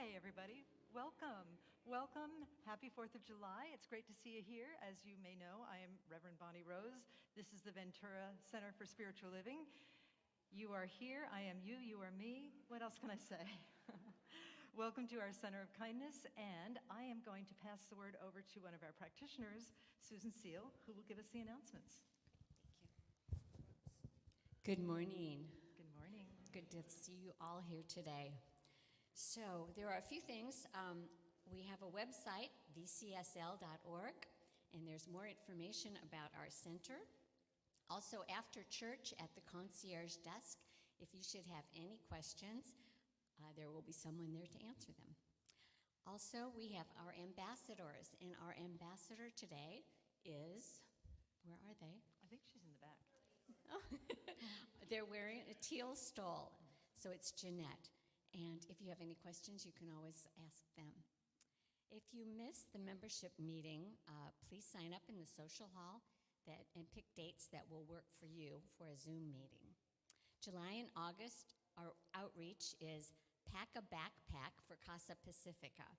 Hi, everybody. Welcome. Welcome. Happy 4th of July. It's great to see you here. As you may know, I am Reverend Bonnie Rose. This is the Ventura Center for Spiritual Living. You are here. I am you. You are me. What else can I say? Welcome to our Center of Kindness, and I am going to pass the word over to one of our practitioners, Susan Seal, who will give us the announcements. Thank you. Good morning. Good morning. Good to see you all here today. So there are a few things. We have a website, vcsl.org, and there's more information about our center. Also, after church at the concierge desk, if you should have any questions, there will be someone there to answer them. Also, we have our ambassadors, and our ambassador today is, where are they? I think she's in the back. They're wearing a teal stole, so it's Jeanette. And if you have any questions, you can always ask them. If you missed the membership meeting, please sign up in the social hall and pick dates that will work for you for a Zoom meeting. July and August, our outreach is Pack a Backpack for Casa Pacifica.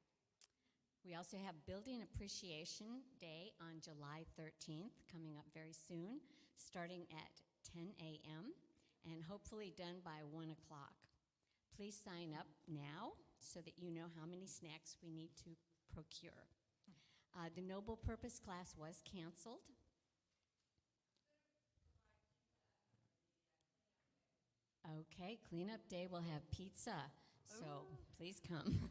We also have Building Appreciation Day on July 13th, coming up very soon, starting at 10 a.m. and hopefully done by 1 o'clock. Please sign up now so that you know how many snacks we need to procure. The Noble Purpose class was canceled. Okay, cleanup day will have pizza, so please come.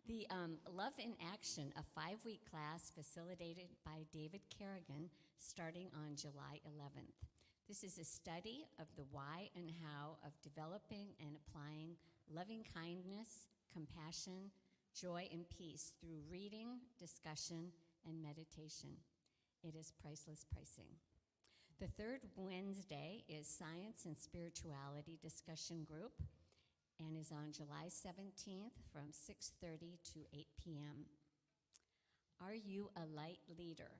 The Love in Action, a 5-week class facilitated by David Kerrigan, starting on July 11th. This is a study of the why and how of developing and applying loving kindness, compassion, joy, and peace through reading, discussion, and meditation. It is priceless pricing. The third Wednesday is Science and Spirituality Discussion Group and is on July 17th from 6:30 to 8 p.m. Are You a Light Leader?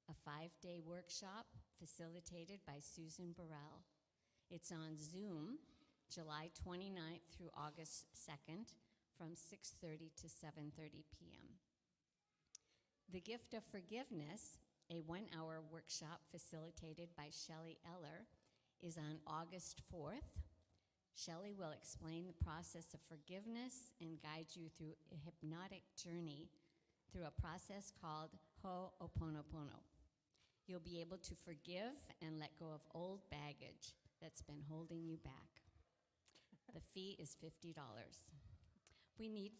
A 5-day workshop facilitated by Susan Burrell. It's on Zoom, July 29th through August 2nd from 6:30 to 7:30 p.m. The Gift of Forgiveness, a 1-hour workshop facilitated by Shelley Eller, is on August 4th. Shelley will explain the process of forgiveness and guide you through a hypnotic journey through a process called Ho'oponopono. You'll be able to forgive and let go of old baggage that's been holding you back. The fee is $50. We need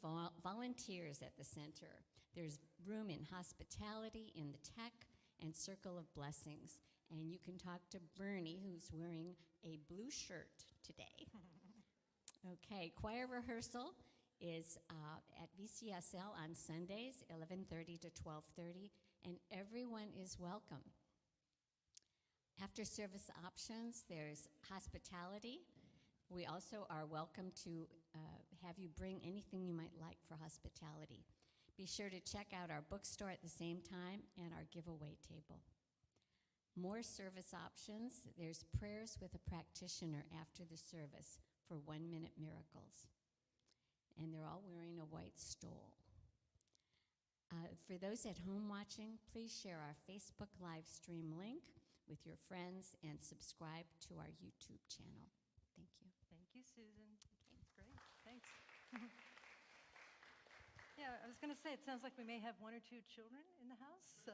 volunteers at the center. There's room in hospitality, in the tech, and Circle of Blessings. And you can talk to Bernie, who's wearing a blue shirt today. Okay, choir rehearsal is at VCSL on Sundays, 11:30 to 12:30, and everyone is welcome. After service options, there's hospitality. We also are welcome to have you bring anything you might like for hospitality. Be sure to check out our bookstore at the same time and our giveaway table. More service options. There's prayers with a practitioner after the service for 1-minute miracles. And they're all wearing a white stole. For those at home watching, please share our Facebook live stream link with your friends and subscribe to our YouTube channel. Thank you. Thank you, Susan. That's great. Thanks. Yeah, I was going to say, it sounds like we may have 1 or 2 children in the house. So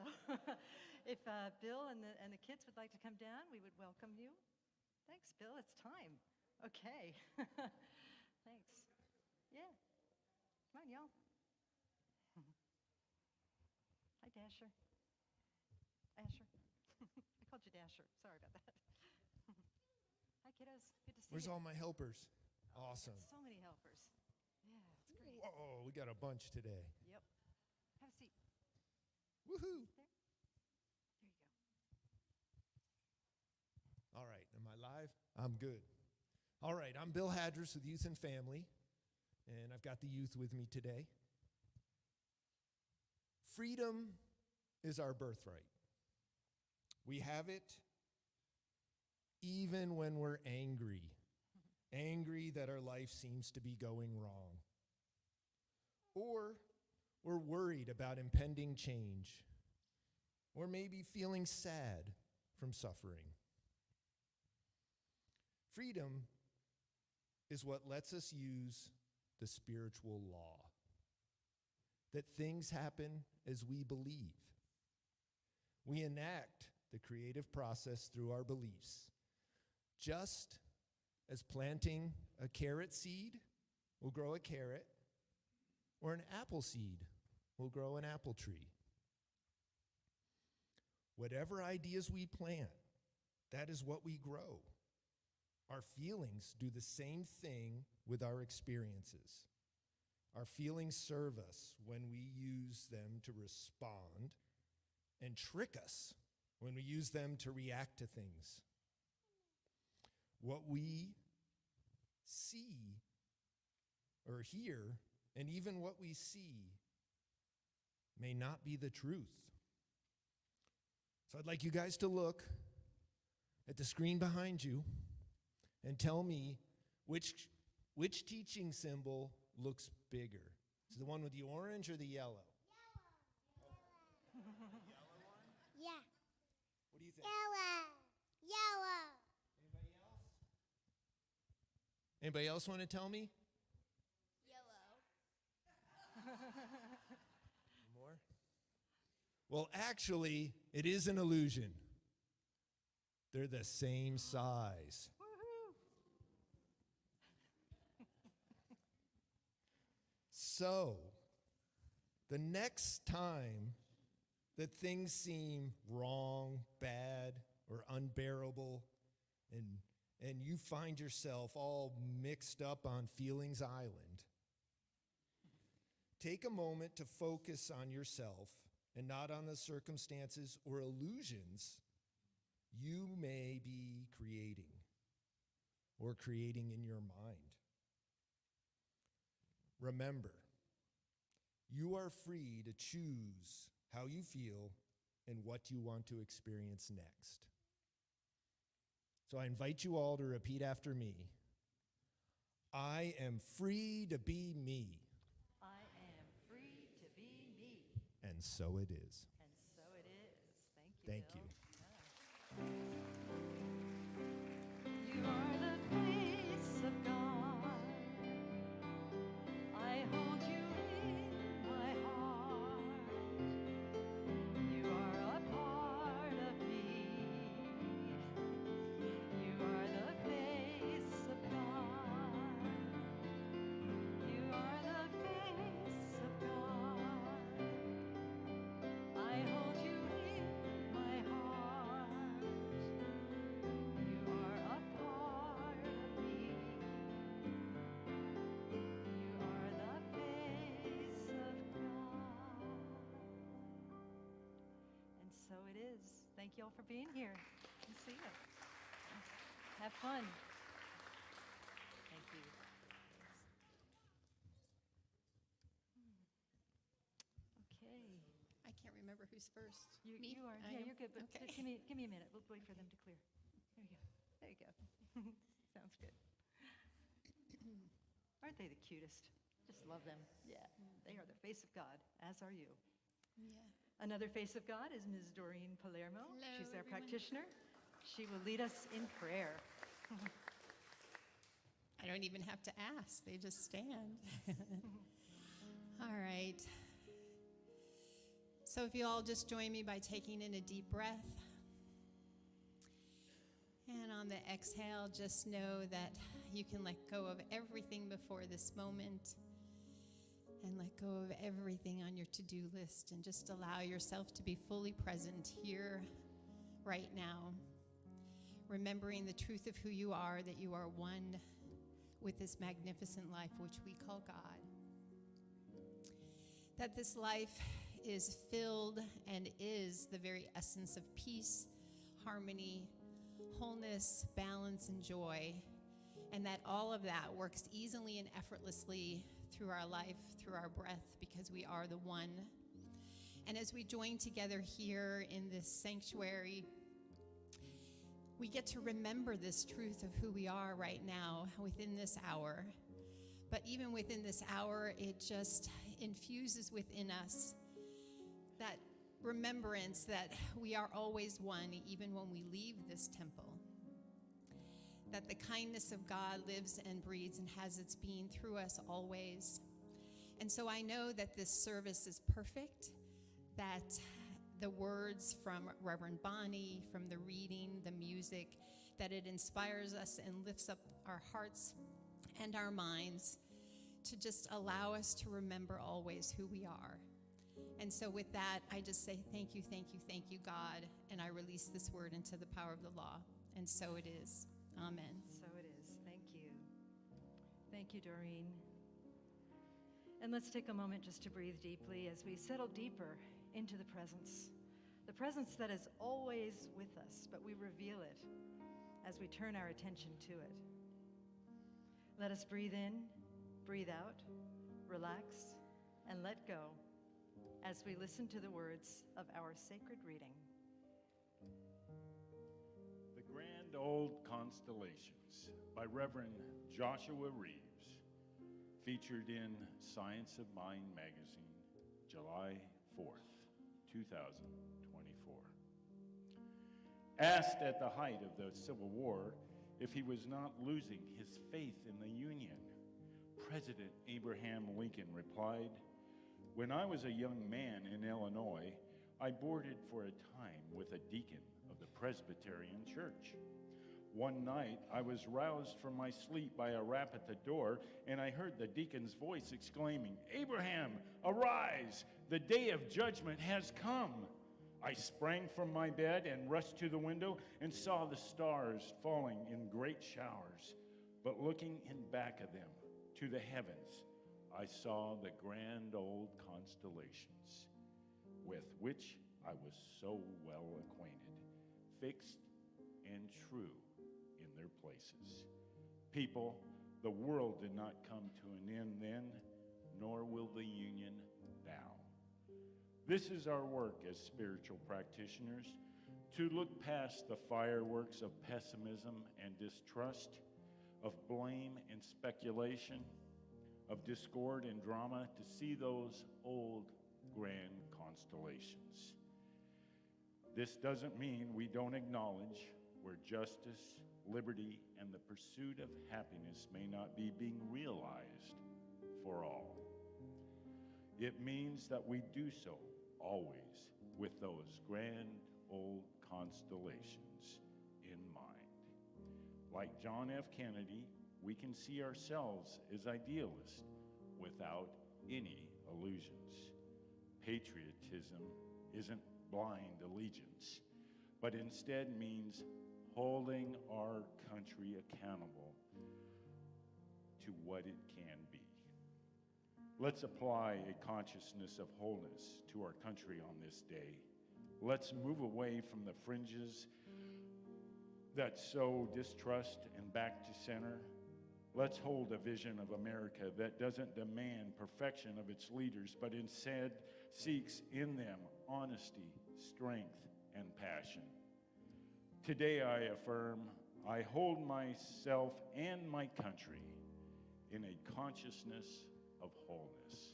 if Bill and the kids would like to come down, we would welcome you. Thanks, Bill. It's time. Okay. Thanks. Yeah. Come on, y'all. Hi, Dasher. Asher. I called you Dasher. Sorry about that. Hi, kiddos. Good to see you. Where's all my helpers? Awesome. So many helpers. Yeah, it's great. Whoa, we got a bunch today. Yep. Have a seat. Woohoo! There. There you go. All right, am I live? I'm good. All right, I'm Bill Hadris with Youth and Family, and I've got the youth with me today. Freedom is our birthright. We have it even when we're angry that our life seems to be going wrong. Or we're worried about impending change, or maybe feeling sad from suffering. Freedom is what lets us use the spiritual law, that things happen as we believe. We enact the creative process through our beliefs, just as planting a carrot seed will grow a carrot, or an apple seed will grow an apple tree. Whatever ideas we plant, that is what we grow. Our feelings do the same thing with our experiences. Our feelings serve us when we use them to respond, and trick us when we use them to react to things. What we see or hear, and even what we see, may not be the truth. So I'd like you guys to look at the screen behind you and tell me which teaching symbol looks bigger. Is it the one with the orange or the yellow? Yellow one? Yeah. What do you think? Yellow. Anybody else? Anybody else want to tell me? Yellow. More? Well, actually, it is an illusion. They're the same size. So, the next time that things seem wrong, bad, or unbearable, and you find yourself all mixed up on Feelings Island, take a moment to focus on yourself and not on the circumstances or illusions you may be creating or creating in your mind. Remember, you are free to choose how you feel and what you want to experience next. So I invite you all to repeat after me. I am free to be me. I am free to be me. And so it is. And so it is. Thank Bill. you. Yeah. You are the face of God. I hold you in my heart. You are a part of me. You are the face of God. You are the face of God. I hold you in my heart. You are a part of me. You are the face of God. And so it is. Thank you all for being here. Good to see you. Have fun. Thank you. Okay. I can't remember who's first. You, Me? you are. I Yeah, am? you're good. But Okay. just give me a minute. We'll wait for them to clear. There you go. There you go. Sounds good. Aren't they the cutest? Just love them. Yeah. They are the face of God, as are you. Yeah. Another face of God is Ms. Doreen Palermo. Hello, She's our everyone. practitioner. She will lead us in prayer. I don't even have to ask, they just stand. All right. So if you all just join me by taking in a deep breath. And on the exhale, just know that you can let go of everything before this moment and let go of everything on your to-do list and just allow yourself to be fully present here, right now, remembering the truth of who you are, that you are one with this magnificent life which we call God. That this life is filled and is the very essence of peace, harmony, wholeness, balance, and joy, and that all of that works easily and effortlessly through our life, through our breath, because we are the one. And as we join together here in this sanctuary, we get to remember this truth of who we are right now within this hour But even within this hour, it just infuses within us that remembrance that we are always one, even when we leave this temple. That the kindness of God lives and breathes and has its being through us always. And so I know that this service is perfect, that the words from Reverend Bonnie, from the reading, the music, that it inspires us and lifts up our hearts and our minds to just allow us to remember always who we are. And so with that, I just say thank you, God, and I release this word into the power of the law. And so it is. Amen. So it is. Thank you. Thank you, Doreen. And let's take a moment just to breathe deeply as we settle deeper into the presence that is always with us, but we reveal it as we turn our attention to it. Let us breathe in, breathe out, relax, and let go as we listen to the words of our sacred reading. The Grand Old Constellations by Reverend Joshua Reeves, featured in Science of Mind magazine, July 4th, 2024. Asked at the height of the Civil War if he was not losing his faith in the Union, President Abraham Lincoln replied, "When I was a young man in Illinois, I boarded for a time with a deacon of the Presbyterian Church. One night, I was roused from my sleep by a rap at the door, and I heard the deacon's voice exclaiming, 'Abraham, arise! The day of judgment has come.' I sprang from my bed and rushed to the window and saw the stars falling in great showers. But looking in back of them to the heavens, I saw the grand old constellations with which I was so well acquainted, fixed and true in their places. People, the world did not come to an end then, nor will the Union now. This is our work as spiritual practitioners, to look past the fireworks of pessimism and distrust, of blame and speculation, of discord and drama, to see those old grand constellations. This doesn't mean we don't acknowledge where justice, liberty, and the pursuit of happiness may not be being realized for all. It means that we do so always with those grand old constellations in mind. Like John F. Kennedy, we can see ourselves as idealists without any illusions. Patriotism isn't blind allegiance, but instead means holding our country accountable to what it can be. Let's apply a consciousness of wholeness to our country on this day. Let's move away from the fringes that sow distrust and back to center. Let's hold a vision of America that doesn't demand perfection of its leaders, but instead seeks in them honesty, strength, and passion. Today I affirm, I hold myself and my country in a consciousness of wholeness,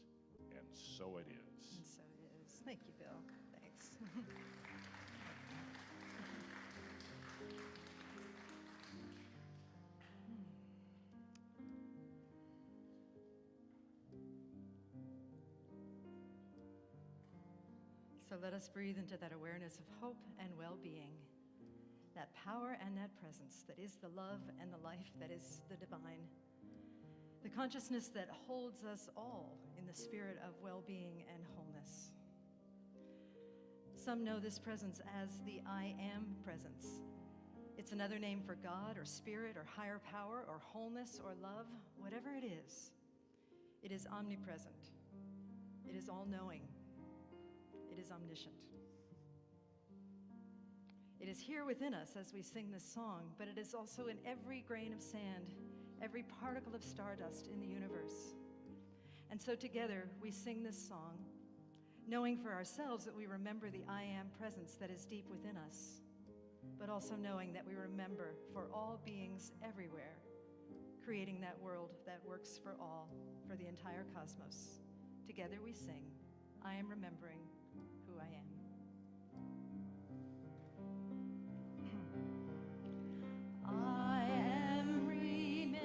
and so it is. And so it is. Thank you, Bill. Thanks. So let us breathe into that awareness of hope and well-being, that power and that presence that is the love and the life that is the divine, the consciousness that holds us all in the spirit of well-being and wholeness. Some know this presence as the I am presence. It's another name for God or spirit or higher power or wholeness or love, whatever it is. It is omnipresent. It is all-knowing. It is omniscient. It is here within us as we sing this song, but it is also in every grain of sand, every particle of stardust in the universe. And so together we sing this song, knowing for ourselves that we remember the I am presence that is deep within us, but also knowing that we remember for all beings everywhere, creating that world that works for all, for the entire cosmos. Together we sing, I am remembering who I am. I am remembering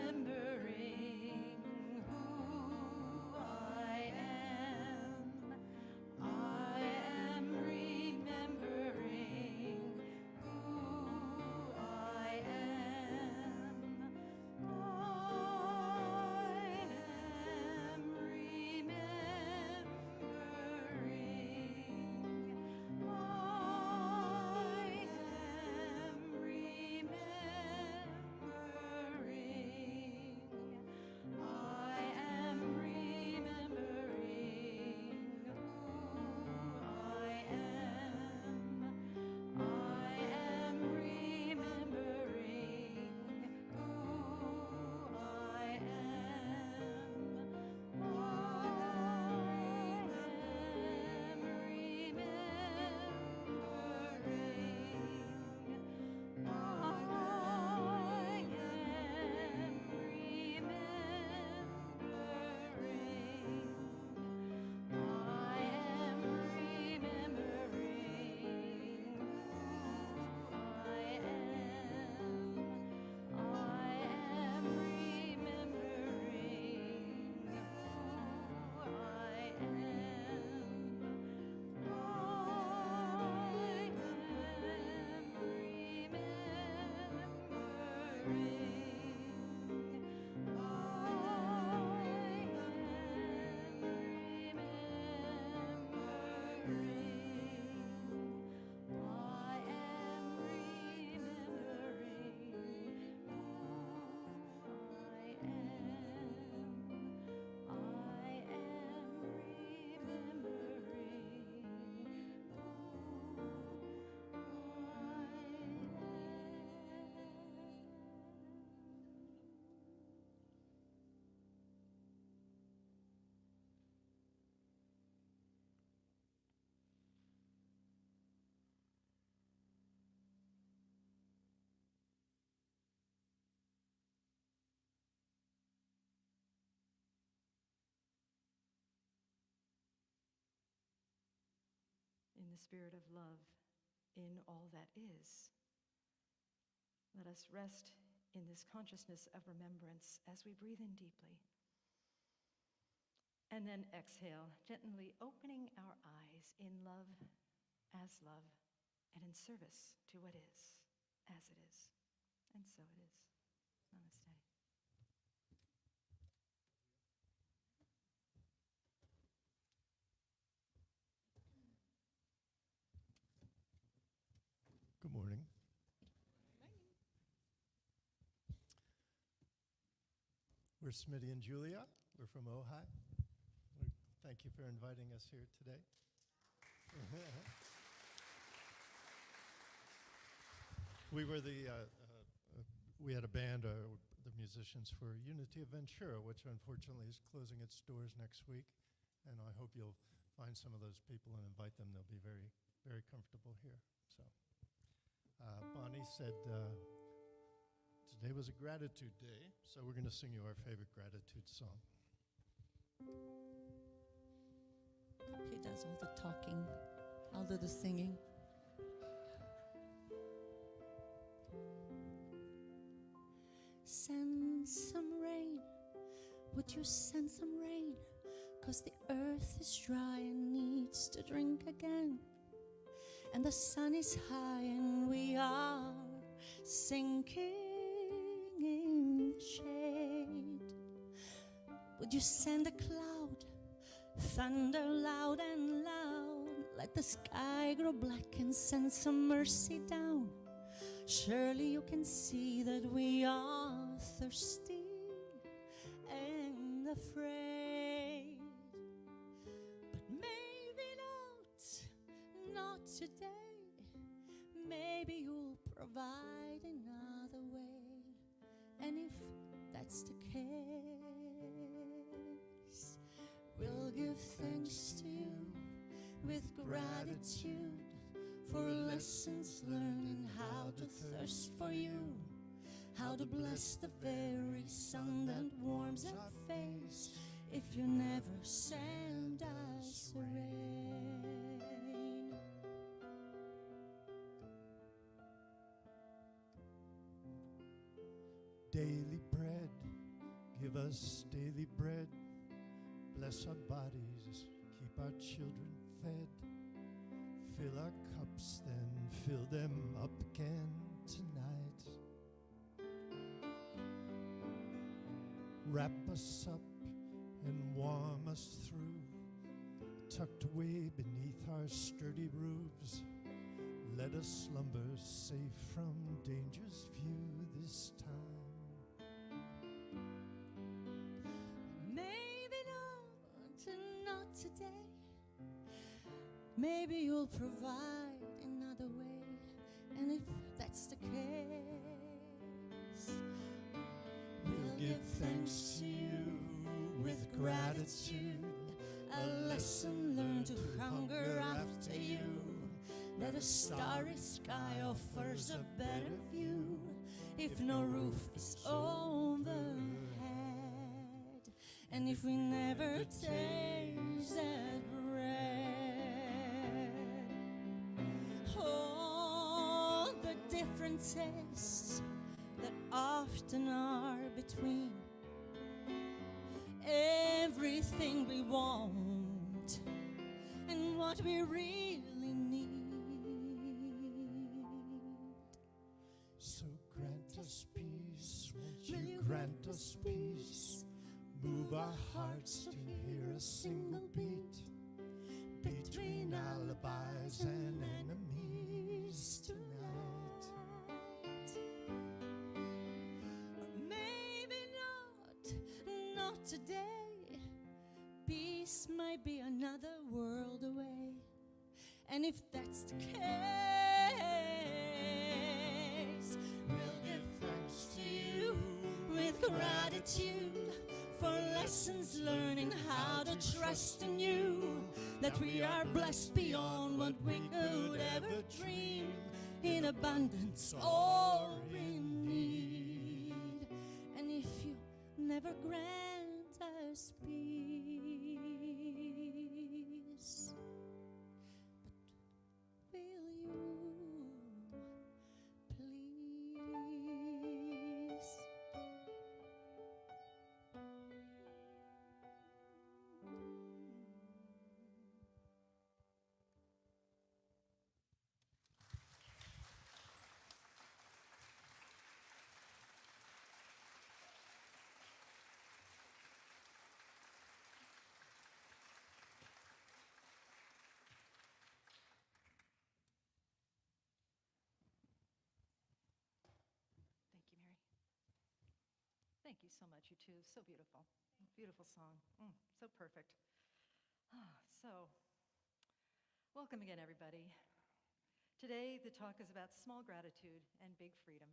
who I am. I am remembering who I am. I am remembering. In the spirit of love, in all that is, let us rest in this consciousness of remembrance as we breathe in deeply. And then exhale, gently opening our eyes in love, as love, and in service to what is, as it is. And so it is. Namaste. Good morning. We're Smitty and Julia. We're from Ojai. Thank you for inviting us here today. We were we had a band, the musicians for Unity of Ventura, which unfortunately is closing its doors next week. And I hope you'll find some of those people and invite them. They'll be very, very comfortable here. So. Bonnie said today was a gratitude day, so we're going to sing you our favorite gratitude song. He does all the talking. I'll do the singing. Send some rain. Would you send some rain? 'Cause the earth is dry and needs to drink again. And the sun is high and we are sinking in the shade. Would you send a cloud, thunder loud and loud? Let the sky grow black and send some mercy down. Surely you can see that we are thirsty and afraid. But maybe not today. Maybe you'll provide another way. And if that's the case, we'll give thanks to you with gratitude for lessons learned and how to thirst for you, how to bless the very sun storms and face if you never send us rain. Daily bread, give us daily bread. Bless our bodies, keep our children fed. Fill our cups, then fill them up again tonight. Wrap us up and warm us through, tucked away beneath our sturdy roofs. Let us slumber safe from danger's view this time. Maybe not today. Maybe you'll provide another way. And if that's the case, we'll give thanks to you with gratitude. A lesson learned to hunger after you. That a starry sky offers a better view if no roof is overhead. And if we never taste that bread, all the different tastes that often are between everything we want and what we really need. So grant us peace, won't you grant us peace? Move our hearts to hear a single beat between alibis and enemies tonight. Or maybe not today. Peace might be another world away. And if that's the case, we'll give thanks to you with gratitude for lessons learning how to trust in you. That we are blessed beyond what we could ever dream, in abundance or in need. And if you never grant us peace, but will you please? Thank you, Mary. Thank you so much, you two. So beautiful. Beautiful song. So perfect. So, welcome again, everybody. Today, the talk is about small gratitude and big freedom.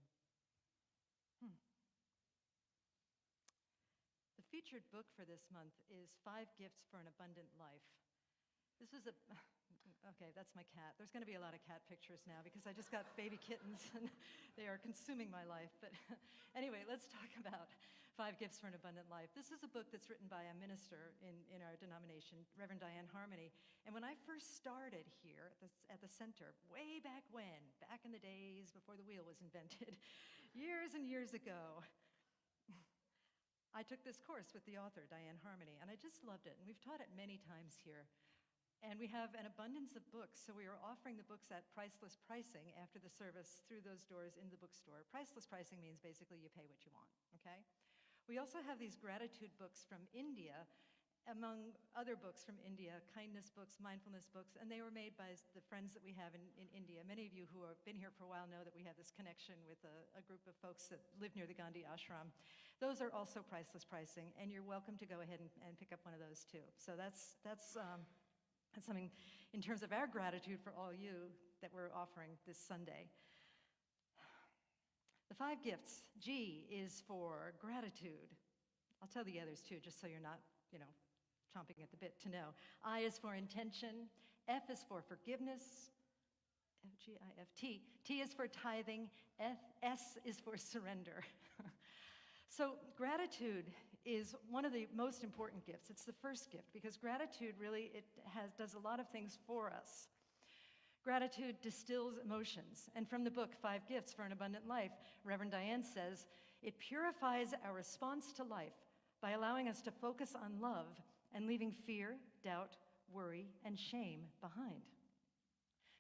The featured book for this month is 5 Gifts for an Abundant Life. This is okay, that's my cat. There's going to be a lot of cat pictures now because I just got baby kittens and they are consuming my life. But anyway, let's talk about 5 Gifts for an Abundant Life. This is a book that's written by a minister in our denomination, Reverend Diane Harmony. And when I first started here at the center, way back when, back in the days before the wheel was invented, years and years ago, I took this course with the author, Diane Harmony, and I just loved it. And we've taught it many times here. And we have an abundance of books, so we are offering the books at priceless pricing after the service through those doors in the bookstore. Priceless pricing means basically you pay what you want, okay? We also have these gratitude books from India, among other books from India, kindness books, mindfulness books, and they were made by the friends that we have in India. Many of you who have been here for a while know that we have this connection with a group of folks that live near the Gandhi ashram. Those are also priceless pricing, and you're welcome to go ahead and pick up one of those too. So that's something in terms of our gratitude for all you that we're offering this Sunday. The 5 gifts. G is for gratitude. I'll tell the others too, just so you're not, chomping at the bit to know. I is for intention. F is for forgiveness. F-G-I-F-T. T is for tithing. S is for surrender. So gratitude is one of the most important gifts. It's the first gift because gratitude really does a lot of things for us. Gratitude distills emotions. And from the book, 5 Gifts for an Abundant Life, Reverend Diane says, it purifies our response to life by allowing us to focus on love and leaving fear, doubt, worry, and shame behind.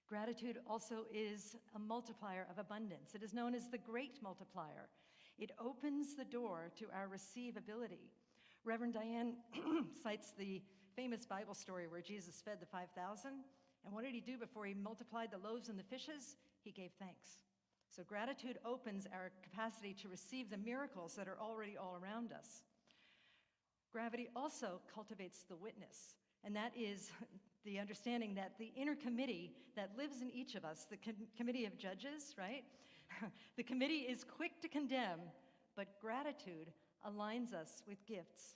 Gratitude also is a multiplier of abundance. It is known as the great multiplier. It opens the door to our receivability. Reverend Diane cites the famous Bible story where Jesus fed the 5,000. And what did he do before he multiplied the loaves and the fishes? He gave thanks. So gratitude opens our capacity to receive the miracles that are already all around us. Gravity also cultivates the witness, and that is the understanding that the inner committee that lives in each of us, the committee of judges, right? The committee is quick to condemn, but gratitude aligns us with gifts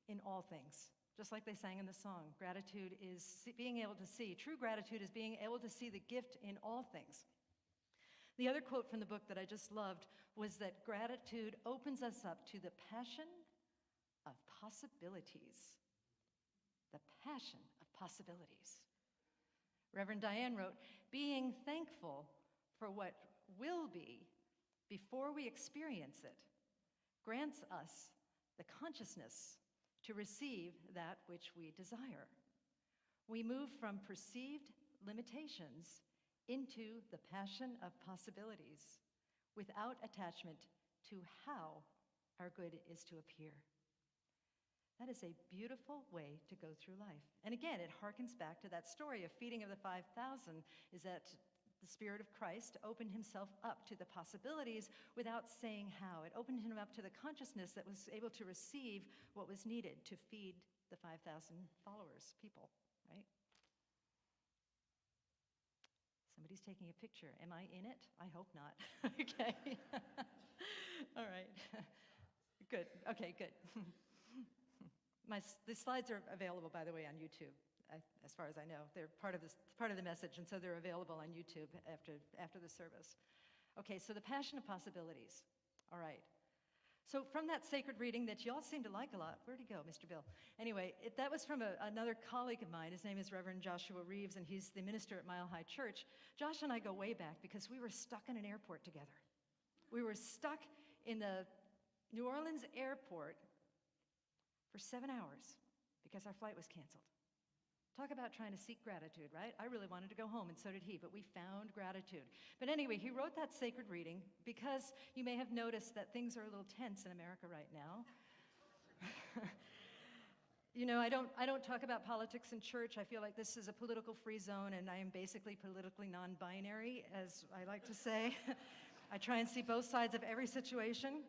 in all things. Just like they sang in the song, gratitude is being able to see. True gratitude is being able to see the gift in all things. The other quote from the book that I just loved was that gratitude opens us up to the passion of possibilities. The passion of possibilities. Reverend Diane wrote, being thankful for what will be before we experience it grants us the consciousness to receive that which we desire. We move from perceived limitations into the passion of possibilities without attachment to how our good is to appear. That is a beautiful way to go through life. And again, it harkens back to that story of feeding of the 5,000, is that the Spirit of Christ opened himself up to the possibilities without saying how. It opened him up to the consciousness that was able to receive what was needed to feed the 5,000 followers, people, right? Somebody's taking a picture. Am I in it? I hope not. Okay. All right. Good. Okay, good. The slides are available, by the way, on YouTube. As far as I know, they're part of the message, and so they're available on YouTube after the service. Okay, so the passion of possibilities. All right. So from that sacred reading that you all seem to like a lot, where'd he go, Mr. Bill? Anyway, that was from another colleague of mine. His name is Reverend Joshua Reeves, and he's the minister at Mile High Church. Josh and I go way back because we were stuck in an airport together. We were stuck in the New Orleans airport for 7 hours because our flight was canceled. Talk about trying to seek gratitude, right? I really wanted to go home, and so did he, but we found gratitude. But anyway, he wrote that sacred reading because you may have noticed that things are a little tense in America right now. You know, I don't talk about politics in church. I feel like this is a political free zone, and I am basically politically non-binary, as I like to say. I try and see both sides of every situation.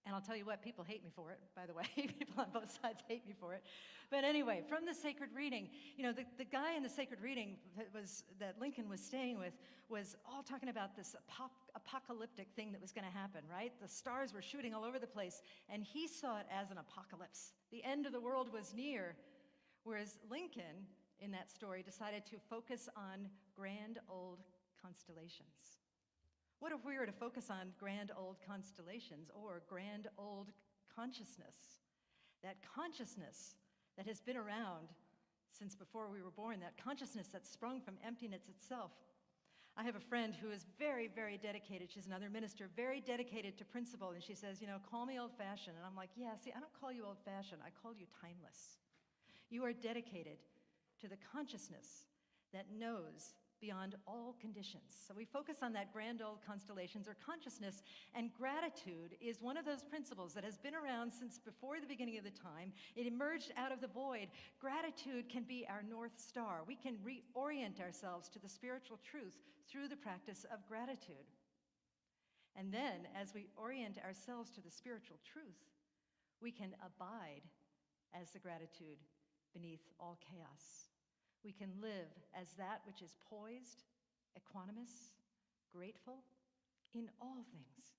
And I'll tell you what, people hate me for it, by the way. People on both sides hate me for it. But anyway, from the sacred reading, you know, the guy in the sacred reading that Lincoln was staying with was all talking about this apocalyptic thing that was going to happen, right? The stars were shooting all over the place, and he saw it as an apocalypse. The end of the world was near, whereas Lincoln, in that story, decided to focus on grand old constellations. What if we were to focus on grand old constellations or grand old consciousness? That consciousness that has been around since before we were born, that consciousness that sprung from emptiness itself. I have a friend who is very, very dedicated. She's another minister, very dedicated to principle. And she says, you know, call me old-fashioned. And I'm like, yeah, see, I don't call you old-fashioned. I call you timeless. You are dedicated to the consciousness that knows beyond all conditions. So we focus on that grand old constellations or consciousness, and gratitude is one of those principles that has been around since before the beginning of the time. It emerged out of the void. Gratitude can be our North Star. We can reorient ourselves to the spiritual truth through the practice of gratitude. And then, as we orient ourselves to the spiritual truth, we can abide as the gratitude beneath all chaos. We can live as that which is poised, equanimous, grateful in all things.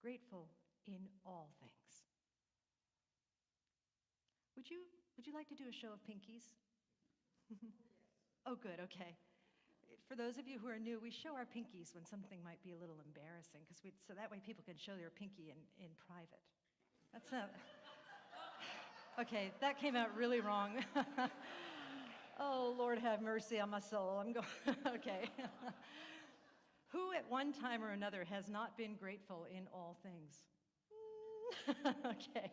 Grateful in all things. Would you like to do a show of pinkies? Oh, good, okay. for those of you who are new, we show our pinkies when something might be a little embarrassing, so that way people can show their pinky in private. That's not. Okay, that came out really wrong. Oh, Lord have mercy on my soul. I'm going, okay. Who at one time or another has not been grateful in all things? Okay,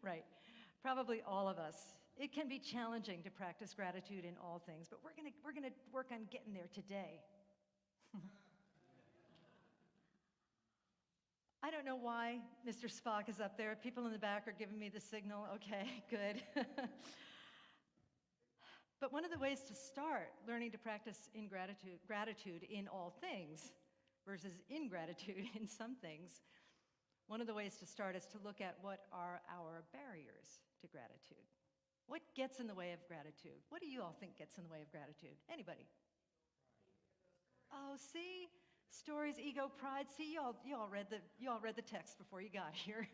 right. Probably all of us. It can be challenging to practice gratitude in all things, but we're gonna work on getting there today. I don't know why Mr. Spock is up there. People in the back are giving me the signal. Okay, good. But one of the ways to start learning to practice gratitude in all things versus ingratitude in some things, one of the ways to start is to look at what are our barriers to gratitude. What gets in the way of gratitude? What do you all think gets in the way of gratitude? Anybody? Oh, see? Stories, ego, pride. See, you all read the text before you got here.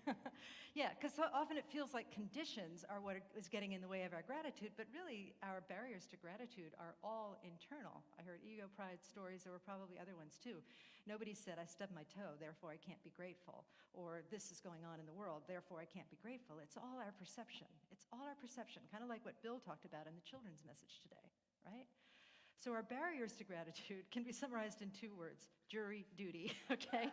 Yeah, because so often it feels like conditions are what is getting in the way of our gratitude, but really our barriers to gratitude are all internal. I heard ego, pride, stories. There were probably other ones too. Nobody said, I stubbed my toe, therefore I can't be grateful. Or this is going on in the world, therefore I can't be grateful. It's all our perception. It's all our perception, kind of like what Bill talked about in the children's message today, right? So our barriers to gratitude can be summarized in 2 words, jury duty, okay?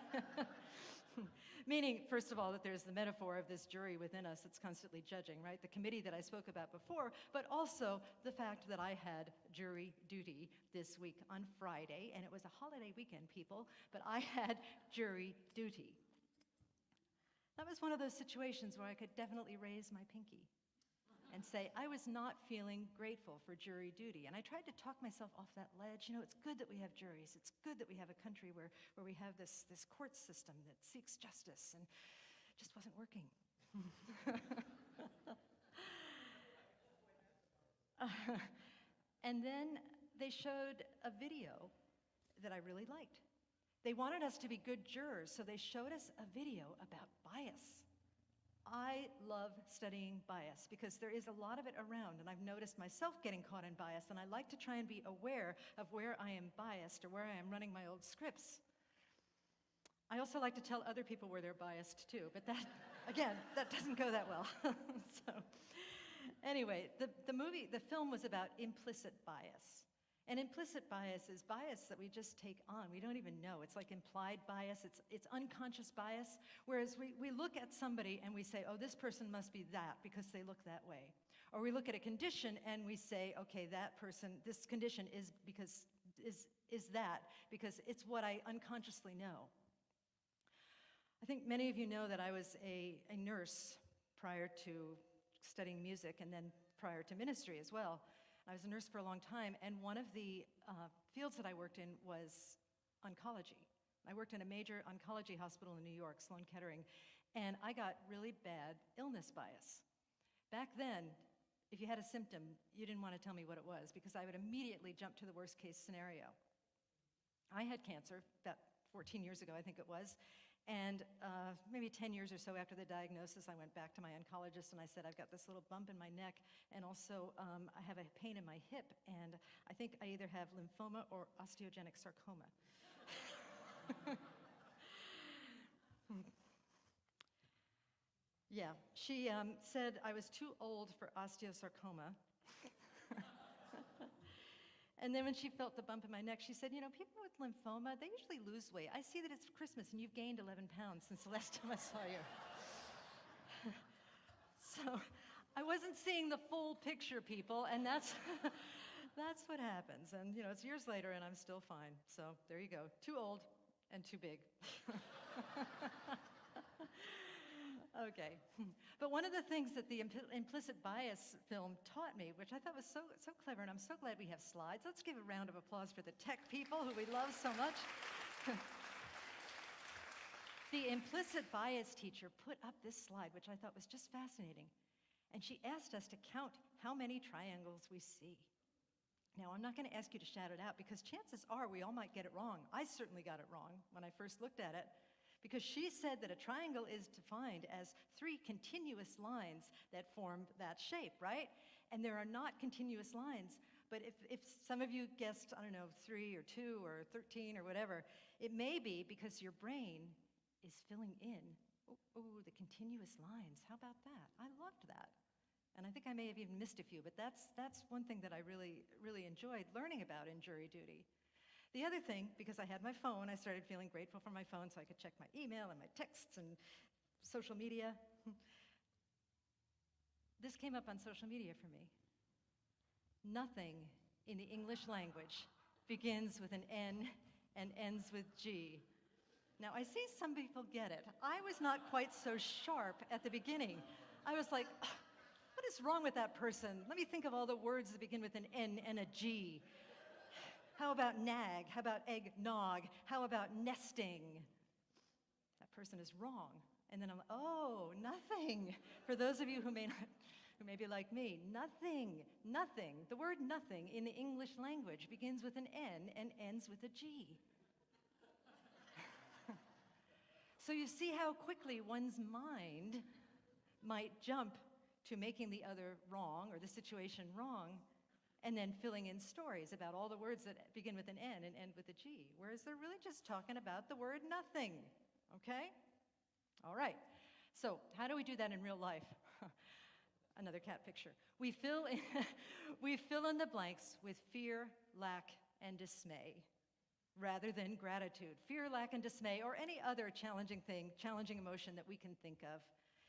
Meaning, first of all, that there's the metaphor of this jury within us that's constantly judging, right? The committee that I spoke about before, but also the fact that I had jury duty this week on Friday, and it was a holiday weekend, people, but I had jury duty. That was one of those situations where I could definitely raise my pinky and say, I was not feeling grateful for jury duty. And I tried to talk myself off that ledge. You know, it's good that we have juries. It's good that we have a country where we have this court system that seeks justice, and it just wasn't working. And then they showed a video that I really liked. They wanted us to be good jurors, so they showed us a video about bias. I love studying bias because there is a lot of it around, and I've noticed myself getting caught in bias, and I like to try and be aware of where I am biased or where I am running my old scripts. I also like to tell other people where they're biased too, but that, again, that doesn't go that well. So, anyway, the film was about implicit bias. And implicit bias is bias that we just take on. We don't even know. It's like implied bias. It's unconscious bias. Whereas we look at somebody and we say, oh, this person must be that because they look that way. Or we look at a condition and we say, okay, that person, this condition is that because it's what I unconsciously know. I think many of you know that I was a nurse prior to studying music and then prior to ministry as well. I was a nurse for a long time, and one of the fields that I worked in was oncology. I worked in a major oncology hospital in New York, Sloan Kettering, and I got really bad illness bias. Back then, if you had a symptom, you didn't want to tell me what it was because I would immediately jump to the worst case scenario. I had cancer about 14 years ago, I think it was, and maybe 10 years or so after the diagnosis, I went back to my oncologist and I said, I've got this little bump in my neck, and also I have a pain in my hip, and I think I either have lymphoma or osteogenic sarcoma. Yeah, she said I was too old for osteosarcoma. And then when she felt the bump in my neck, she said, you know, people with lymphoma, they usually lose weight. I see that it's Christmas and you've gained 11 pounds since the last time I saw you. So I wasn't seeing the full picture, people, and that's what happens. And, you know, it's years later and I'm still fine. So there you go. Too old and too big. Okay. But one of the things that the implicit bias film taught me, which I thought was so clever, and I'm so glad we have slides. Let's give a round of applause for the tech people who we love so much. The implicit bias teacher put up this slide, which I thought was just fascinating. And she asked us to count how many triangles we see. Now, I'm not going to ask you to shout it out because chances are we all might get it wrong. I certainly got it wrong when I first looked at it. Because she said that a triangle is defined as 3 continuous lines that form that shape, right? And there are not continuous lines, But if some of you guessed, I don't know, 3 or 2 or 13 or whatever, it may be because your brain is filling in. Oh, the continuous lines. How about that? I loved that. And I think I may have even missed a few, but that's one thing that I really, really enjoyed learning about in jury duty. The other thing, because I had my phone, I started feeling grateful for my phone so I could check my email and my texts and social media. This came up on social media for me. Nothing in the English language begins with an N and ends with G. Now, I see some people get it. I was not quite so sharp at the beginning. I was like, what is wrong with that person? Let me think of all the words that begin with an N and a G. How about nag? How about eggnog? How about nesting? That person is wrong. And then I'm like, oh, nothing. For those of you who may be like me, nothing. The word nothing in the English language begins with an N and ends with a G. So you see how quickly one's mind might jump to making the other wrong or the situation wrong, and then filling in stories about all the words that begin with an N and end with a G, whereas they're really just talking about the word nothing, okay? All right, so how do we do that in real life? Another cat picture. We fill in the blanks with fear, lack, and dismay, rather than gratitude. Fear, lack, and dismay, or any other challenging emotion that we can think of.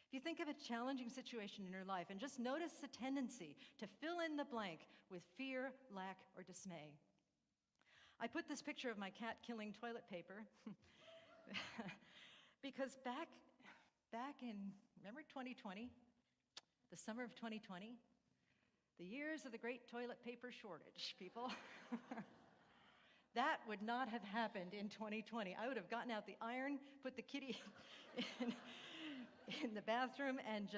If you think of a challenging situation in your life and just notice the tendency to fill in the blank with fear, lack, or dismay. I put this picture of my cat killing toilet paper because back in, remember 2020? The summer of 2020? The years of the great toilet paper shortage, people. That would not have happened in 2020. I would have gotten out the iron, put the kitty in the bathroom and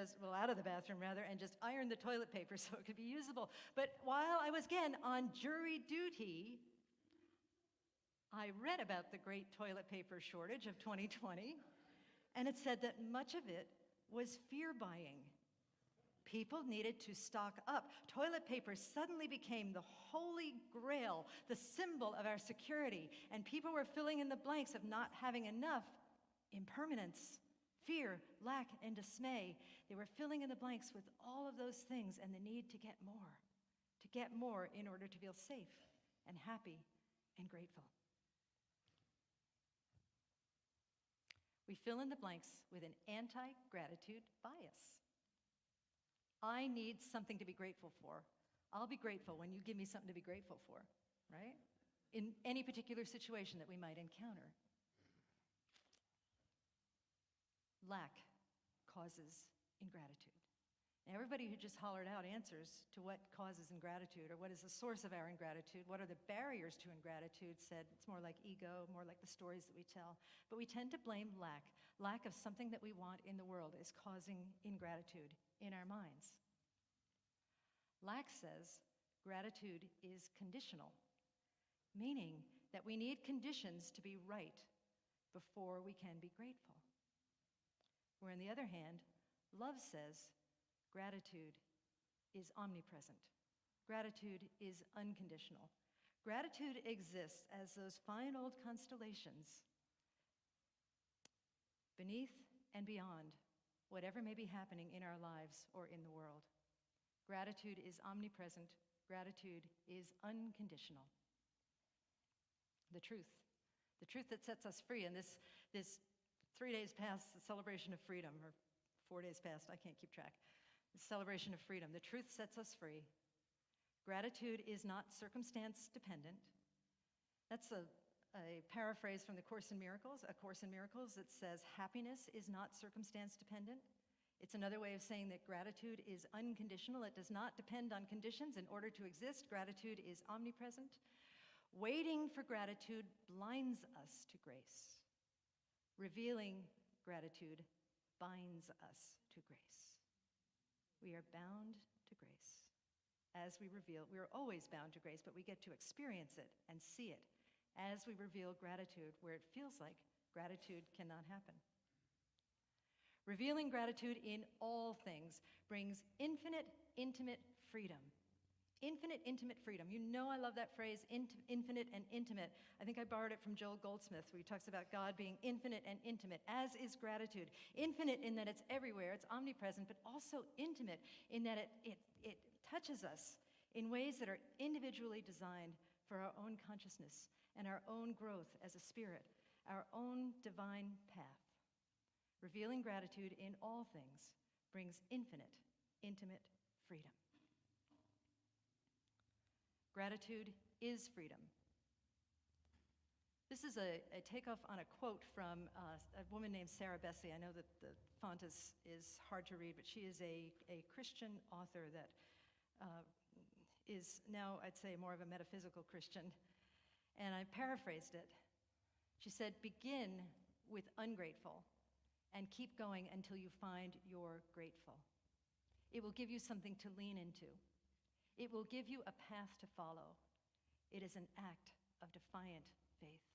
out of the bathroom rather, and just ironed the toilet paper so it could be usable. But while I was, again, on jury duty, I read about the great toilet paper shortage of 2020, and it said that much of it was fear buying. People needed to stock up. Toilet paper suddenly became the holy grail, the symbol of our security, and people were filling in the blanks of not having enough impermanence, fear, lack, and dismay. They were filling in the blanks with all of those things and the need to get more in order to feel safe and happy and grateful. We fill in the blanks with an anti-gratitude bias. I need something to be grateful for. I'll be grateful when you give me something to be grateful for, right? In any particular situation that we might encounter. Lack causes ingratitude. Now, everybody who just hollered out answers to what causes ingratitude or what is the source of our ingratitude, what are the barriers to ingratitude, said it's more like ego, more like the stories that we tell. But we tend to blame lack. Lack of something that we want in the world is causing ingratitude in our minds. Lack says gratitude is conditional, meaning that we need conditions to be right before we can be grateful. Where on the other hand, love says gratitude is omnipresent. Gratitude is unconditional. Gratitude exists as those fine old constellations beneath and beyond whatever may be happening in our lives or in the world. Gratitude is omnipresent. Gratitude is unconditional. The truth that sets us free. And this 3 days past the celebration of freedom, or 4 days past, I can't keep track. The celebration of freedom. The truth sets us free. Gratitude is not circumstance dependent. That's a paraphrase from the Course in Miracles, A Course in Miracles that says happiness is not circumstance dependent. It's another way of saying that gratitude is unconditional. It does not depend on conditions in order to exist. Gratitude is omnipresent. Waiting for gratitude blinds us to grace. Revealing gratitude binds us to grace. We are bound to grace. As we reveal, we are always bound to grace, but we get to experience it and see it as we reveal gratitude where it feels like gratitude cannot happen. Revealing gratitude in all things brings infinite, intimate freedom. infinite, intimate freedom. You know I love that phrase, infinite and intimate. I think I borrowed it from Joel Goldsmith, where he talks about God being infinite and intimate, as is gratitude. Infinite in that it's everywhere, it's omnipresent, but also intimate in that it touches us in ways that are individually designed for our own consciousness and our own growth as a spirit, our own divine path. Revealing gratitude in all things brings infinite, intimate freedom. Gratitude is freedom. This is a takeoff on a quote from a woman named Sarah Bessey. I know that the font is hard to read, but she is a Christian author that is now, I'd say, more of a metaphysical Christian. And I paraphrased it. She said, "Begin with ungrateful and keep going until you find you're grateful. It will give you something to lean into. It will give you a path to follow. It is an act of defiant faith."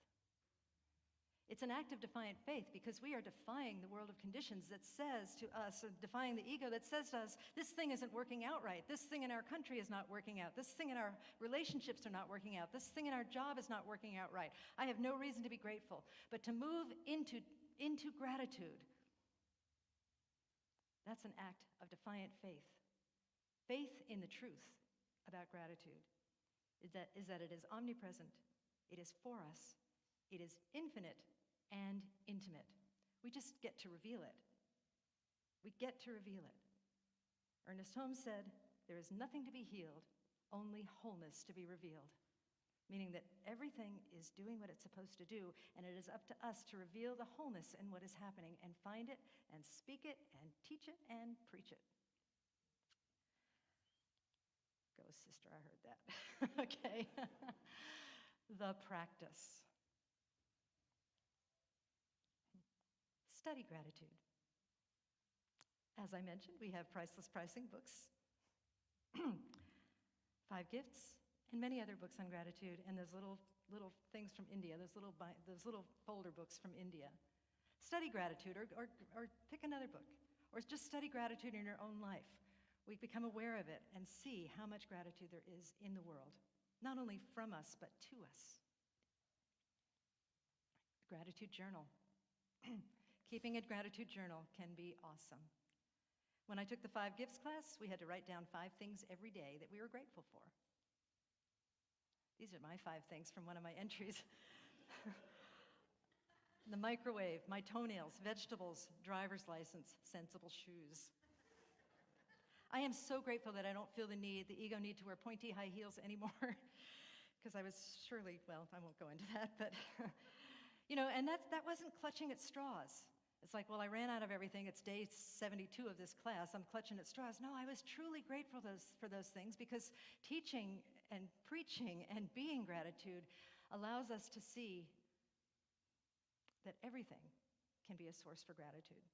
It's an act of defiant faith because we are defying the world of conditions that says to us, defying the ego that says to us, this thing isn't working out right. This thing in our country is not working out. This thing in our relationships are not working out. This thing in our job is not working out right. I have no reason to be grateful. But to move into gratitude, that's an act of defiant faith. Faith in the truth about gratitude is that it is omnipresent, it is for us, it is infinite and intimate. We just get to reveal it. We get to reveal it. Ernest Holmes said, "There is nothing to be healed, only wholeness to be revealed," meaning that everything is doing what it's supposed to do, and it is up to us to reveal the wholeness in what is happening and find it and speak it and teach it and preach it. Go, sister, I heard that. Okay. The practice. Study gratitude. As I mentioned, we have priceless pricing books, 5 gifts, and many other books on gratitude, and those little things from India, those little folder books from India. Study gratitude, or pick another book, or just study gratitude in your own life. We become aware of it and see how much gratitude there is in the world, not only from us, but to us. Gratitude journal. Keeping a gratitude journal can be awesome. When I took the 5 gifts class, we had to write down 5 things every day that we were grateful for. These are my 5 things from one of my entries. The microwave, my toenails, vegetables, driver's license, sensible shoes. I am so grateful that I don't feel the ego need to wear pointy high heels anymore, because I was surely, well, I won't go into that, but, and that wasn't clutching at straws. It's like, well, I ran out of everything. It's day 72 of this class. I'm clutching at straws. No, I was truly grateful for those things, because teaching and preaching and being gratitude allows us to see that everything can be a source for gratitude.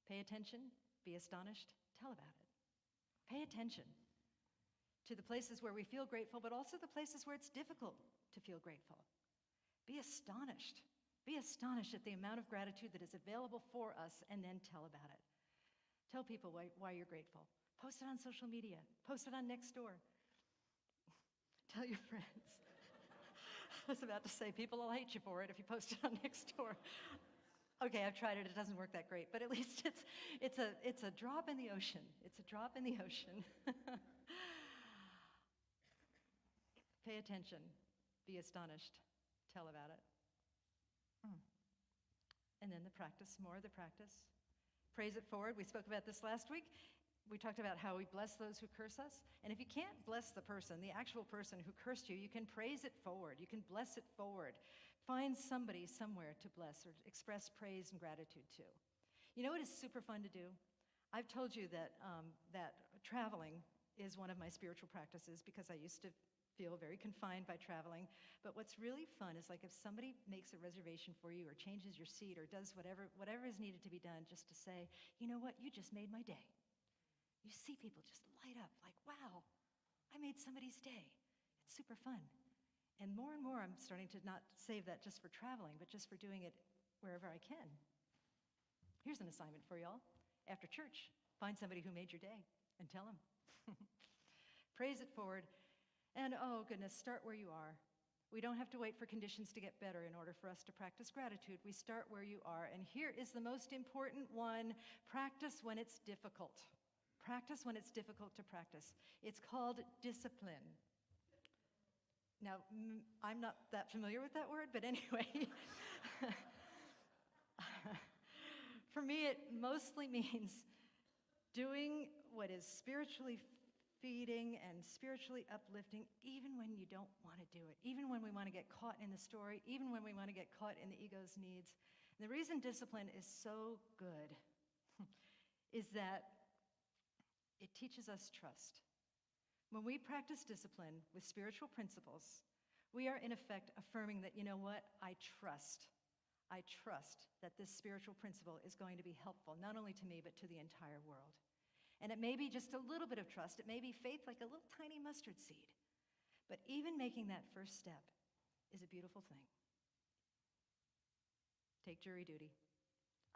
Pay attention, be astonished, tell about it. Pay attention to the places where we feel grateful, but also the places where it's difficult to feel grateful. Be astonished. Be astonished at the amount of gratitude that is available for us, and then tell about it. Tell people why you're grateful. Post it on social media. Post it on Nextdoor. Tell your friends. I was about to say, people will hate you for it if you post it on Nextdoor. Okay, I've tried it. It doesn't work that great, but at least it's a drop in the ocean. It's a drop in the ocean. Pay attention. Be astonished. Tell about it. And then the practice, more of the practice. Praise it forward. We spoke about this last week. We talked about how we bless those who curse us. And if you can't bless the person, the actual person who cursed you, you can praise it forward. You can bless it forward. Find somebody somewhere to bless or express praise and gratitude to. You know what is super fun to do? I've told you that traveling is one of my spiritual practices, because I used to feel very confined by traveling. But what's really fun is, like, if somebody makes a reservation for you or changes your seat or does whatever is needed to be done, just to say, you know what, you just made my day. You see people just light up like, wow, I made somebody's day. It's super fun. And more I'm starting to not save that just for traveling, but just for doing it wherever I can. Here's an assignment for y'all. After church, find somebody who made your day and tell him. Praise it forward. And oh goodness, start where you are. We don't have to wait for conditions to get better in order for us to practice gratitude. We start where you are. And here is the most important one: practice when it's difficult. Practice when it's difficult to practice. It's called discipline. Now, I'm not that familiar with that word, but anyway. For me, it mostly means doing what is spiritually feeding and spiritually uplifting, even when you don't want to do it, even when we want to get caught in the story, even when we want to get caught in the ego's needs. And the reason discipline is so good is that it teaches us trust. When we practice discipline with spiritual principles, we are in effect affirming that, you know what, I trust that this spiritual principle is going to be helpful, not only to me, but to the entire world. And it may be just a little bit of trust. It may be faith like a little tiny mustard seed. But even making that first step is a beautiful thing. Take jury duty.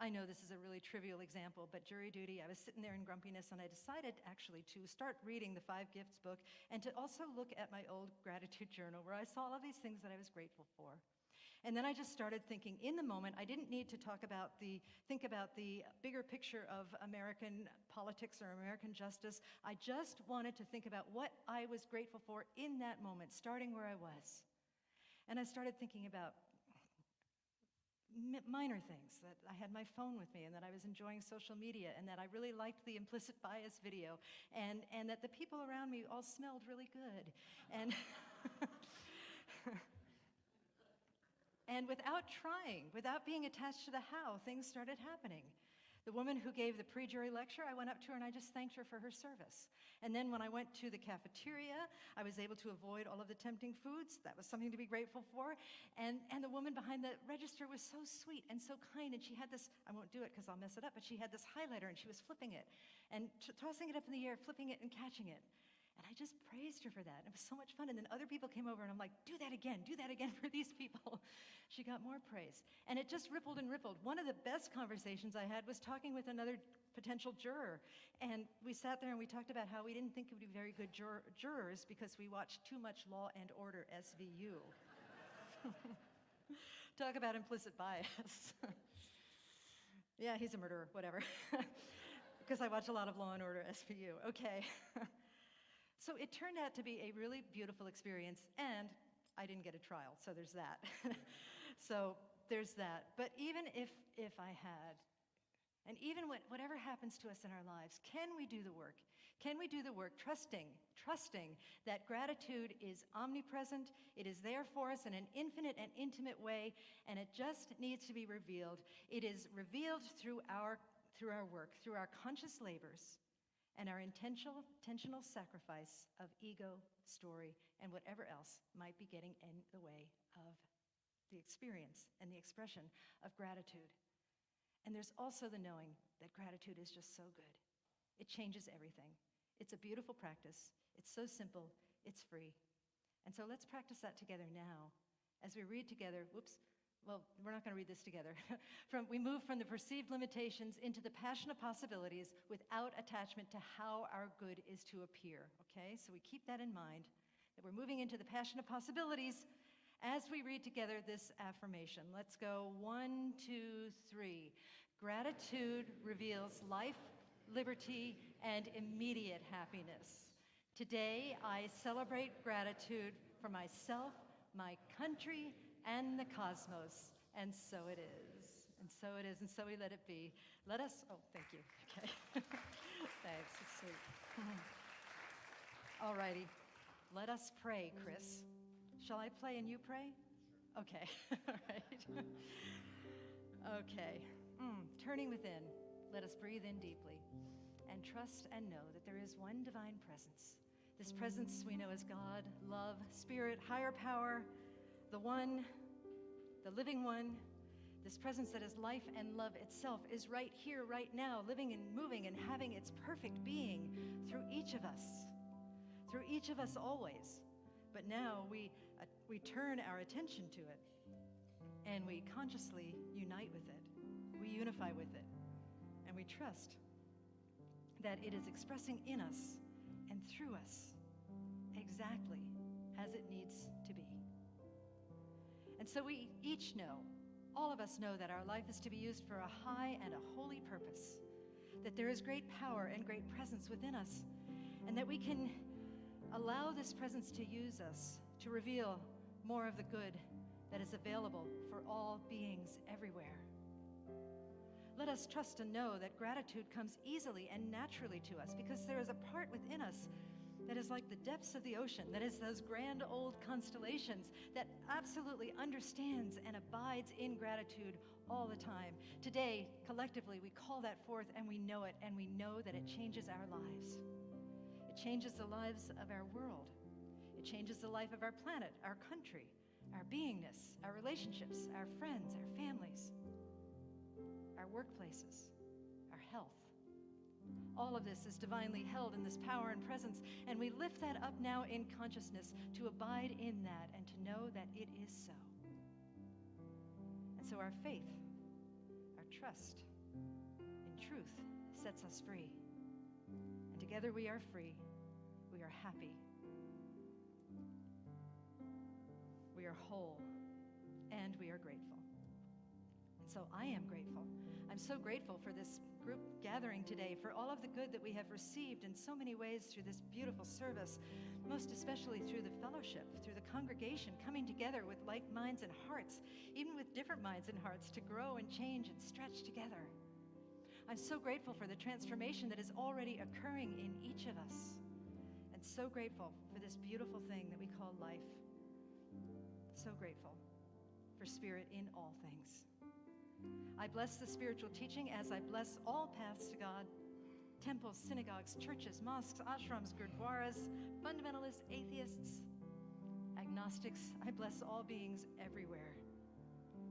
I know this is a really trivial example, but jury duty, I was sitting there in grumpiness, and I decided actually to start reading the 5 Gifts book and to also look at my old gratitude journal where I saw all of these things that I was grateful for. And then I just started thinking in the moment. I didn't need to think about the bigger picture of American politics or American justice. I just wanted to think about what I was grateful for in that moment, starting where I was. And I started thinking about minor things, that I had my phone with me and that I was enjoying social media and that I really liked the implicit bias video and that the people around me all smelled really good. And And without trying, without being attached to the how, things started happening. The woman who gave the pre-jury lecture, I went up to her and I just thanked her for her service. And then when I went to the cafeteria, I was able to avoid all of the tempting foods. That was something to be grateful for. And the woman behind the register was so sweet and so kind. And she had this, I won't do it because I'll mess it up, but she had this highlighter and she was flipping it and tossing it up in the air, flipping it and catching it. And I just praised her for that. It was so much fun. And then other people came over and I'm like, do that again for these people. She got more praise. And it just rippled and rippled. One of the best conversations I had was talking with another potential juror. And we sat there and we talked about how we didn't think we would be very good jurors because we watched too much Law and Order SVU. Talk about implicit bias. Yeah, he's a murderer, whatever. Because I watch a lot of Law and Order SVU. Okay. So it turned out to be a really beautiful experience, and I didn't get a trial, so there's that. So there's that. But even if I had, and even whatever happens to us in our lives, can we do the work? Can we do the work trusting that gratitude is omnipresent, it is there for us in an infinite and intimate way, and it just needs to be revealed. It is revealed through our work, through our conscious labors, and our intentional sacrifice of ego, story, and whatever else might be getting in the way of the experience and the expression of gratitude. And there's also the knowing that gratitude is just so good. It changes everything. It's a beautiful practice. It's so simple. It's free. And so let's practice that together now as we read together, well, we're not going to read this together. We move from the perceived limitations into the passion of possibilities without attachment to how our good is to appear, okay? So we keep that in mind, that we're moving into the passion of possibilities as we read together this affirmation. Let's go 1, 2, 3. Gratitude reveals life, liberty, and immediate happiness. Today, I celebrate gratitude for myself, my country, and the cosmos, and so it is, and so it is, and so we let it be. Let us, oh, thank you, okay. Thanks, it's sweet. All righty, let us pray, Chris. Shall I play and you pray? Okay, all right. Okay, turning within, let us breathe in deeply and trust and know that there is one divine presence. This presence we know as God, love, spirit, higher power, the one, the living one, this presence that is life and love itself is right here, right now, living and moving and having its perfect being through each of us always. But now we turn our attention to it and we consciously unite with it. We unify with it and we trust that it is expressing in us and through us exactly as it needs to be. And so we each know, all of us know, that our life is to be used for a high and a holy purpose, that there is great power and great presence within us, and that we can allow this presence to use us to reveal more of the good that is available for all beings everywhere. Let us trust and know that gratitude comes easily and naturally to us because there is a part within us that is like the depths of the ocean, that is those grand old constellations that absolutely understands and abides in gratitude all the time. Today, collectively, we call that forth and we know it, and we know that it changes our lives. It changes the lives of our world. It changes the life of our planet, our country, our beingness, our relationships, our friends, our families, our workplaces, our health. All of this is divinely held in this power and presence, and we lift that up now in consciousness to abide in that and to know that it is so. And so our faith, our trust in truth sets us free. And together we are free, we are happy, we are whole, and we are grateful. And so I am grateful. I'm so grateful for this group gathering today, for all of the good that we have received in so many ways through this beautiful service, most especially through the fellowship, through the congregation coming together with like minds and hearts, even with different minds and hearts, to grow and change and stretch together. I'm so grateful for the transformation that is already occurring in each of us, and so grateful for this beautiful thing that we call life. So grateful for Spirit in all things. I bless the spiritual teaching as I bless all paths to God, temples, synagogues, churches, mosques, ashrams, gurdwaras, fundamentalists, atheists, agnostics. I bless all beings everywhere,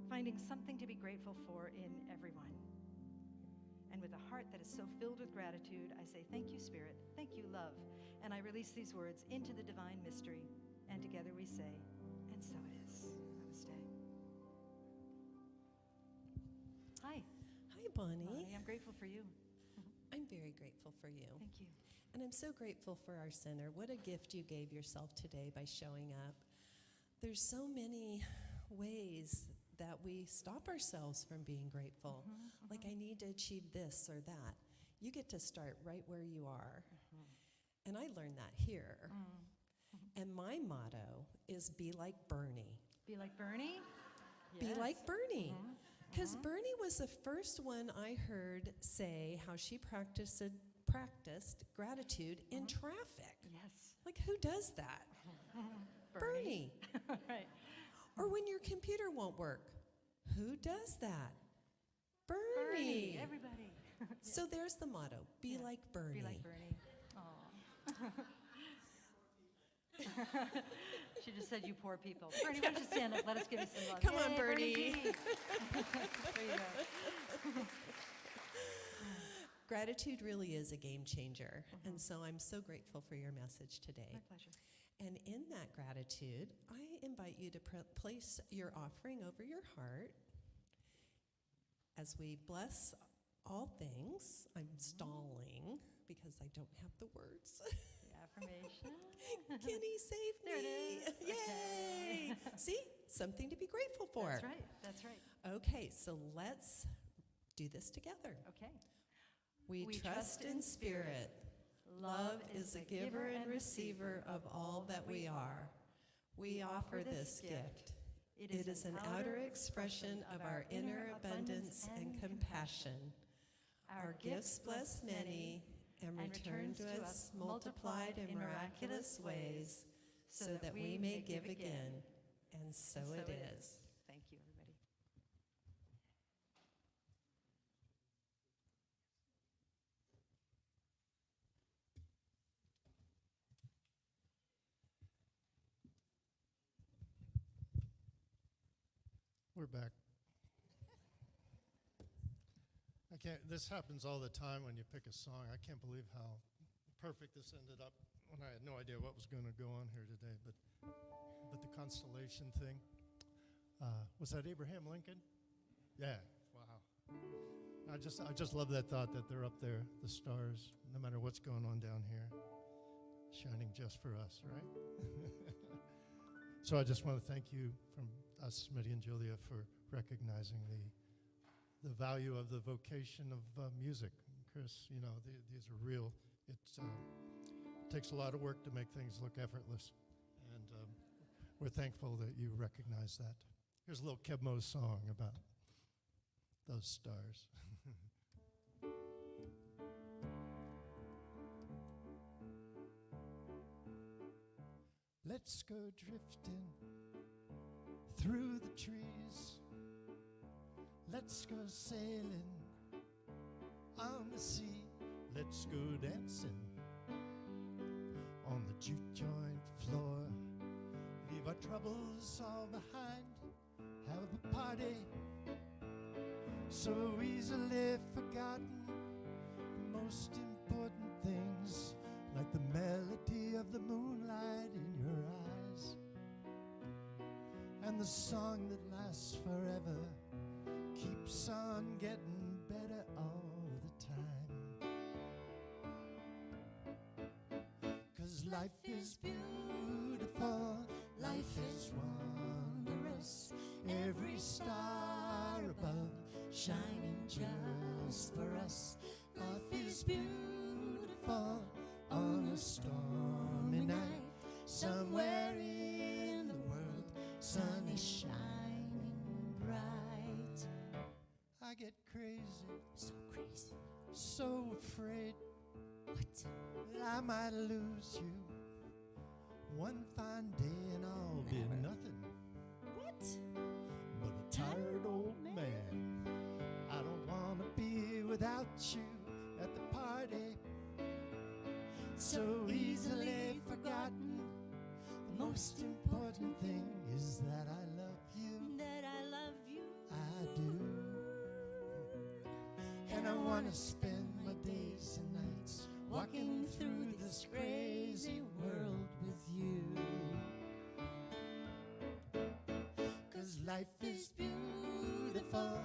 finding something to be grateful for in everyone. And with a heart that is so filled with gratitude, I say, thank you, Spirit, thank you, love, and I release these words into the divine mystery, and together we say, and so it is. Namaste. Hi. Hi, Bonnie. Bonnie, I'm grateful for you. I'm very grateful for you. Thank you. And I'm so grateful for our center. What a gift you gave yourself today by showing up. There's so many ways that we stop ourselves from being grateful. Like, I need to achieve this or that. You get to start right where you are. And I learned that here. And my motto is be like Bernie. Be like Bernie? Be Yes. like Bernie. Because Bernie was the first one I heard say how she practiced gratitude in traffic. Yes. Like, who does that? Bernie. Right. Or when your computer won't work, who does that? Bernie. Everybody. So there's the motto, be like Bernie. Be like Bernie. Aw. She just said, you poor people. Bernie, why don't you stand up? Let us give you some love. Come on, Yay, Bernie. G. There you go. Gratitude really is a game changer. And so I'm so grateful for your message today. My pleasure. And in that gratitude, I invite you to place your offering over your heart as we bless all things. I'm stalling because I don't have the words. The affirmation. Kenny, save There it me. is. Yay. See, something to be grateful for. That's right. That's right. Okay, so let's do this together. Okay. We trust in spirit. Love is the giver and receiver of all that we are. We offer this gift. It is an outer expression of our inner abundance and compassion. Our gifts bless many and return to us multiplied in miraculous ways so that we may give again. And so it is. Thank you, everybody. We're back. This happens all the time when you pick a song. I can't believe how perfect this ended up when I had no idea what was going to go on here today. But the constellation thing, was that Abraham Lincoln? Yeah, wow. I just love that thought that they're up there, the stars, no matter what's going on down here, shining just for us, right? So I just want to thank you from us, Smitty and Julia, for recognizing the value of the vocation of music. Chris, you know, these are real. It takes a lot of work to make things look effortless, and we're thankful that you recognize that. Here's a little Kebmo song about those stars. Let's go drifting through the trees. Let's go sailing on the sea. Let's go dancing on the juke joint floor. Leave our troubles all behind. Have a party so easily forgotten. The most important things, like the melody of the moonlight in your eyes, and the song that lasts forever, keeps on getting better all the time. 'Cause life is beautiful, life is wondrous, every star above shining just for us. Life is beautiful on a stormy night. Somewhere in the world, sun is shining bright. I get crazy, so afraid. What? I might lose you one fine day and I'll be nothing. What? But a tired old man. I don't want to be without you at the party, so easily forgotten. The most important thing is that I love you. That I love you. I do. And I want to spend my days and nights walking through this crazy world with you. 'Cause life is beautiful,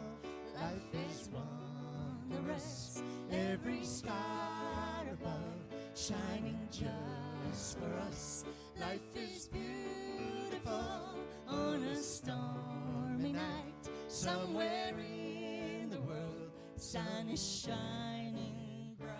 life is wondrous, every star above shining just for us. Life is beautiful on a stormy night. Somewhere in the world, sun is shining bright.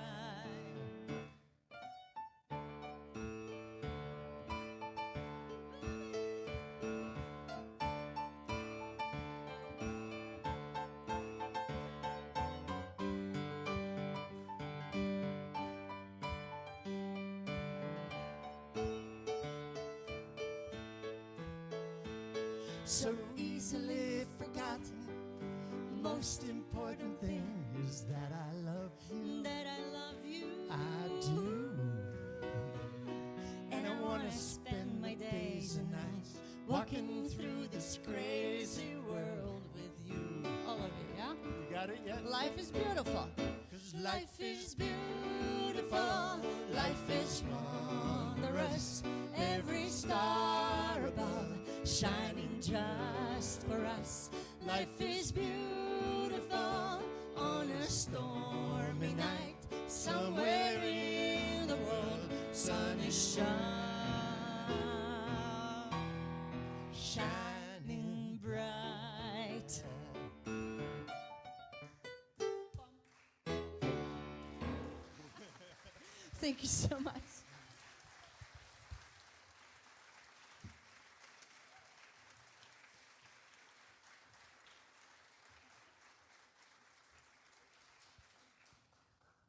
So easily forgotten. The most important thing is that I love you. That I love you. I do. And I want to spend my days and nights walking through this crazy world with you. All of you, yeah? You got it yet? Life is beautiful. 'Cause life is beautiful, life is wondrous, every star above shining just for us. Life is beautiful on a stormy night. Somewhere in the world, sun is shining bright. Thank you so much.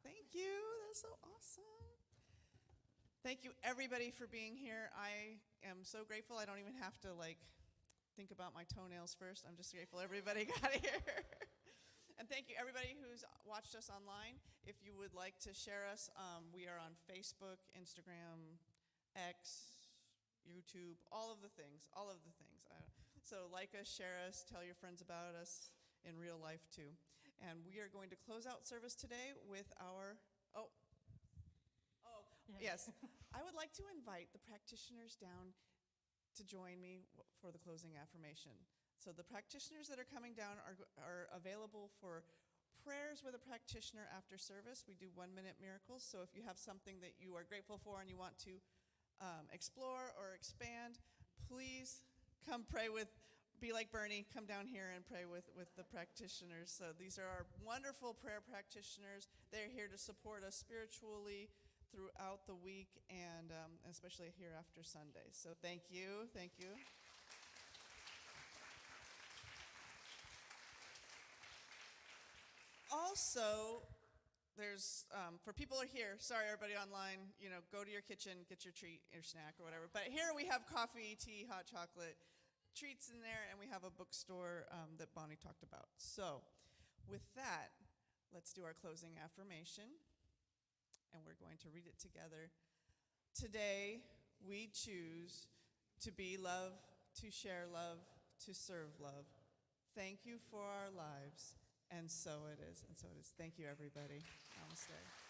Thank you. That's so awesome. Thank you, everybody, for being here. I am so grateful. I don't even have to think about my toenails first. I'm just grateful everybody got here. And thank you, everybody who's watched us online. If you would like to share us, we are on Facebook, Instagram, X, YouTube, all of the things. So like us, share us, tell your friends about us in real life too. And we are going to close out service today with our, yes. I would like to invite the practitioners down to join me for the closing affirmation. So the practitioners that are coming down are available for prayers with a practitioner after service. We do 1-minute miracles. So if you have something that you are grateful for and you want to explore or expand, please come pray be like Bernie, come down here and pray with the practitioners. So these are our wonderful prayer practitioners. They're here to support us spiritually throughout the week and especially here after Sunday. So thank you. Thank you. Also, there's, for people who are here, sorry everybody online, go to your kitchen, get your treat, your snack or whatever. But here we have coffee, tea, hot chocolate, treats in there, and we have a bookstore that Bonnie talked about. So with that, let's do our closing affirmation, and we're going to read it together. Today, we choose to be love, to share love, to serve love. Thank you for our lives, and so it is, and so it is. Thank you, everybody. Namaste.